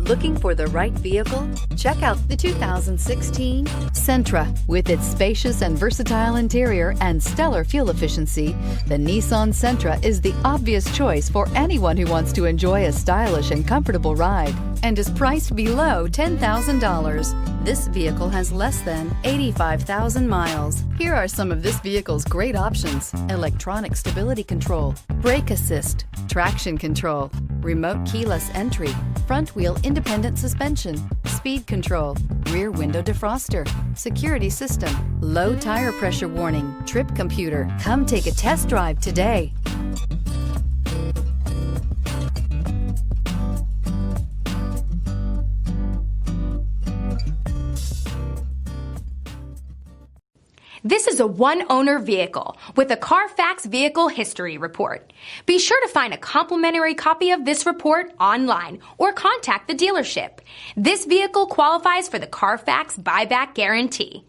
Looking for the right vehicle? Check out the 2016 Sentra. With its spacious and versatile interior and stellar fuel efficiency, the Nissan Sentra is the obvious choice for anyone who wants to enjoy a stylish and comfortable ride and is priced below $10,000. This vehicle has less than 85,000 miles. Here are some of this vehicle's great options: electronic stability control, brake assist, traction control, remote keyless entry, front wheel independent suspension, speed control, rear window defroster, security system, low tire pressure warning, trip computer. Come take a test drive today. This is a one-owner vehicle with a Carfax Vehicle History Report. Be sure to find a complimentary copy of this report online or contact the dealership. This vehicle qualifies for the Carfax Buyback Guarantee.